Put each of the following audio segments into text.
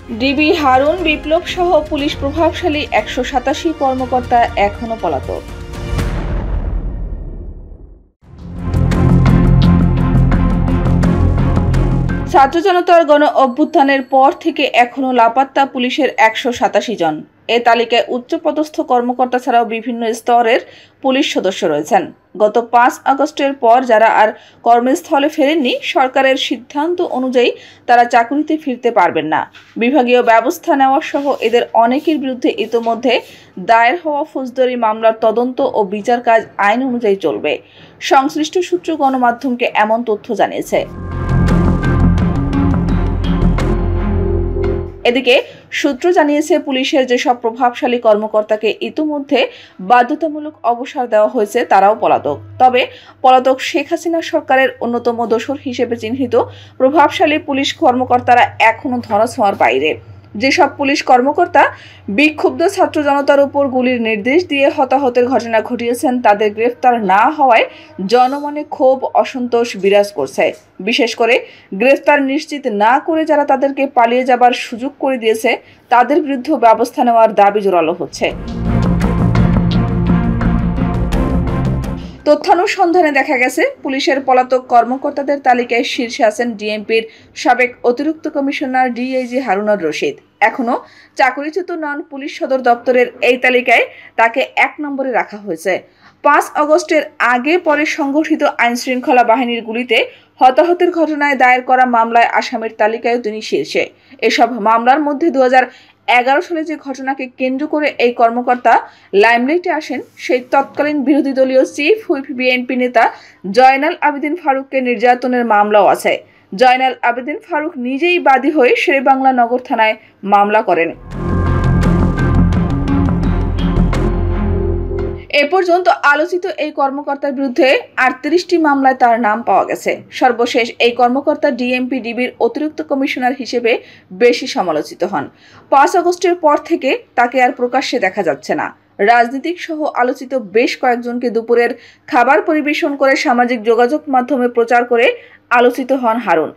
DB Harun বিপ্লব সহ police প্রভাবশালী 187 কর্মকর্তা এখনো পলাতক। ছাত্র জনতার গণ অভ্যুত্থানের পর থেকে এখনো লাপাত্তা পুলিশের 187 জন। এ তালিকায় উচ্চপদস্থ কর্মকর্তা ছাড়াও বিভিন্ন স্তরের পুলিশ সদস্য রয়েছেন। গত 5 আগস্টের পর যারা আর কর্মস্থলে ফেরেননি, সরকারের সিদ্ধান্ত অনুযায়ী তারা চাকুরিতে ফিরতে পারবেন না। বিভাগীয় ব্যবস্থা নেওয়া সহ এদের অনেকের বিরুদ্ধে ইতোমধ্যে দায়ের হওয়া ফৌজদারি মামলার তদন্ত ও বিচার কাজ আইন অনুযায়ী চলবে। সংশ্লিষ্ট সূত্র গণমাধ্যমকে এমন তথ্য জানিয়েছে। এদিকে সূত্র জানিয়েছে, পুলিশের যেসব প্রভাবশালী কর্মকর্তাকে ইতিমধ্যে বাধ্যতামূলক অবসর দেওয়া হয়েছে তারাও পলাতক। তবে পলাতক শেখ হাসিনা সরকারের অন্যতম দোসর হিসেবে চিহ্নিত প্রভাবশালী পুলিশ কর্মকর্তারা এখনো ধরাছোঁয়ার বাইরে। যেসব পুলিশ কর্মকর্তা বিক্ষুব্ধ ছাত্র জনতার উপর গুলির নির্দেশ দিয়ে হতাহতের ঘটনা ঘটিয়েছেন, তাদের গ্রেফতার না হওয়ায় জনমনে ক্ষোভ অসন্তোষ বিরাজ করছে। বিশেষ করে গ্রেফতার নিশ্চিত না করে যারা তাদেরকে পালিয়ে যাবার সুযোগ করে দিয়েছে, তাদের বিরুদ্ধে ব্যবস্থা নেওয়ার দাবি জোরালো হচ্ছে। তথ্যানুসন্ধানে দেখা গেছে, পুলিশের পলাতক কর্মকর্তাদের তালিকায় শীর্ষে আছেন ডিএমপির সাবেক অতিরিক্ত কমিশনার ডিআইজি হারুন আর রশিদ। এখনো চাকরিচ্যুত নন। পুলিশ সদর দপ্তরের এই তালিকায় তাকে 1 নম্বরে রাখা হয়েছে। 5 আগস্টের আগে পরে সংগঠিত আইনশৃঙ্খলা বাহিনীর গুলিতে হতাহতের ঘটনায় দায়ের করা মামলায় আসামির তালিকায় তিনি শীর্ষে। এসব মামলার মধ্যে 2011 সালে যে ঘটনাকে কেন্দ্র করে এই কর্মকর্তা লাইমলাইটে আসেন, সেই তৎকালীন বিরোধী দলীয় চিফ হুইপ বিএনপি নেতা জয়নাল আবেদিন ফারুককে নির্যাতনের মামলাও আছে। জয়নাল আবেদিন ফারুক নিজেই বাদী হয়ে শেরেবাংলা নগর থানায় মামলা করেন। এ পর্যন্ত আলোচিত এই কর্মকর্তার বিরুদ্ধে 38টি মামলায় তার নাম পাওয়া গেছে। সর্বশেষ এই কর্মকর্তা ডিএমপি ডিবির অতিরিক্ত কমিশনার হিসেবে বেশি সমালোচিত হন। 5 আগস্টের পর থেকে তাকে আর প্রকাশ্যে দেখা যাচ্ছে না। রাজনীতিক সহ আলোচিত বেশ কয়েকজনকে দুপুরের খাবার পরিবেশন করে সামাজিক যোগাযোগ মাধ্যমে প্রচার করে আলোচিত হন হারুন।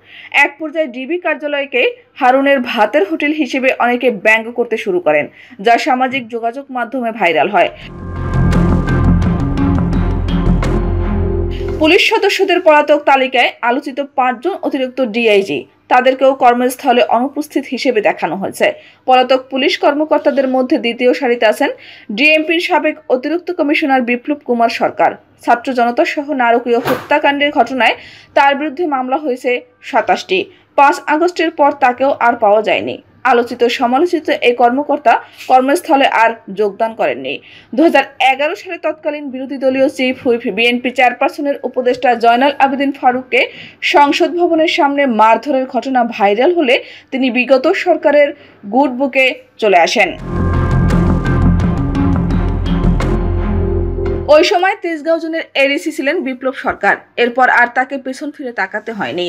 এক পর্যায়ে ডিবি কার্যালয়কে হারুনের ভাতের হোটেল হিসেবে অনেকে ব্যঙ্গ করতে শুরু করেন, যা সামাজিক যোগাযোগ মাধ্যমে ভাইরাল হয়। পুলিশ সদস্যদের পলাতক তালিকায় আলোচিত 5 জন অতিরিক্ত ডিআইজি, তাদেরকেও কর্মস্থলে অনুপস্থিত হিসেবে দেখানো হয়েছে। পলাতক পুলিশ কর্মকর্তাদের মধ্যে দ্বিতীয় সারিতে আছেন ডিএমপির সাবেক অতিরিক্ত কমিশনার বিপ্লব কুমার সরকার। ছাত্র জনতা সহ নারকীয় হত্যাকাণ্ডের ঘটনায় তার বিরুদ্ধে মামলা হয়েছে 27টি। 5 আগস্টের পর তাকেও আর পাওয়া যায়নি। আলোচিত সমালোচিত এই কর্মকর্তা কর্মস্থলে আর যোগদান করেননি। 2011 সালে তৎকালীন বিরোধী দলীয় চিফ হুইপ বিএনপি চেয়ারপারসনের উপদেষ্টা জয়নাল আবেদিন ফারুককে সংসদ ভবনের সামনে মারধরের ঘটনা ভাইরাল হলে তিনি বিগত সরকারের গুড বুকে চলে আসেন। ওই সময় 23 জনের এডিসি ছিলেন বিপ্লব সরকার। এরপর আর তাকে পেছন ফিরে তাকাতে হয়নি।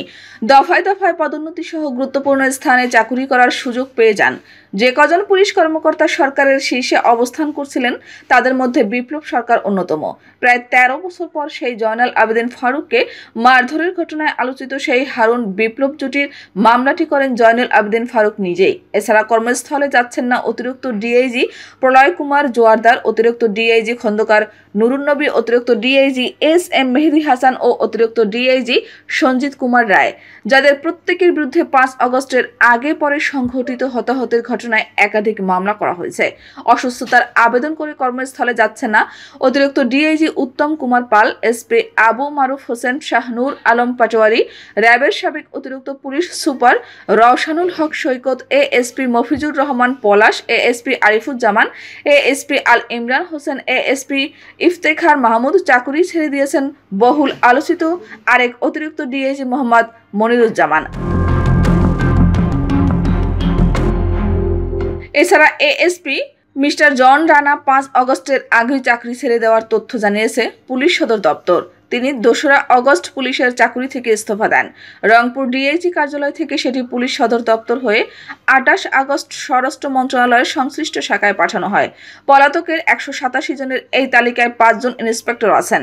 দফায় দফায় পদোন্নতি সহ গুরুত্বপূর্ণ স্থানে চাকুরি করার সুযোগ পেয়ে যান। যে কজন পুলিশ কর্মকর্তা সরকারের শীর্ষে অবস্থান করছিলেন, তাদের মধ্যে বিপ্লব সরকার অন্যতম। প্রায় 13 বছর পর সেই জয়নাল আবেদিন ফারুককে মারধরের ঘটনায় আলোচিত সেই হারুন বিপ্লব জুটির মামলাটি করেন জয়নাল আবেদিন ফারুক নিজেই। এছাড়া কর্মস্থলে যাচ্ছেন না অতিরিক্ত ডিআইজি প্রলয় কুমার জোয়ারদার, অতিরিক্ত ডিআইজি খন্দকার নুরুন নবী, অতিরিক্ত ডিআইজি এস.এম. মেহেদী হাসান ও অতিরিক্ত ডিআইজি সঞ্জিত কুমার রায়, যাদের প্রত্যেকের বিরুদ্ধে 5 আগস্টের আগে পরে সংঘটিত হতাহতের ঘটনায় একাধিক মামলা করা হয়েছে। অসুস্থতার আবেদন করে কর্মস্থলে যাচ্ছেন না অতিরিক্ত ডিআইজি উত্তম কুমার পাল, এসপি আবু মারুফ হোসেন, শাহনুর আলম পাটোয়ারি, র্যাবের সাবেক অতিরিক্ত পুলিশ সুপার রওশানুল হক সৈকত, এএসপি মফিজুর রহমান পলাশ, এএসপি আরিফুজ্জামান, এএসপি আল ইমরান হোসেন, এএসপি ইফতেখার মাহমুদ চাকুরি ছেড়ে দিয়েছেন বহুল আলোচিত আরেক অতিরিক্ত ডিআইজি মোহাম্মদ মনিরুজ্জামান। এছাড়া এএসপি মিস্টার জন রানা 5 আগস্টের আগেই চাকরি ছেড়ে দেওয়ার তথ্য জানিয়েছে পুলিশ সদর দপ্তর। তিনি 2রা আগস্ট পুলিশের চাকরি থেকে ইস্তফা দেন। রংপুর ডিআইজি কার্যালয় থেকে সেটি পুলিশ সদর দপ্তর হয়ে 28 আগস্ট স্বরাষ্ট্র মন্ত্রণালয়ের সংশ্লিষ্ট শাখায় পাঠানো হয়। পলাতকের 187 জনের এই তালিকায় 5 জন ইন্সপেক্টর আছেন।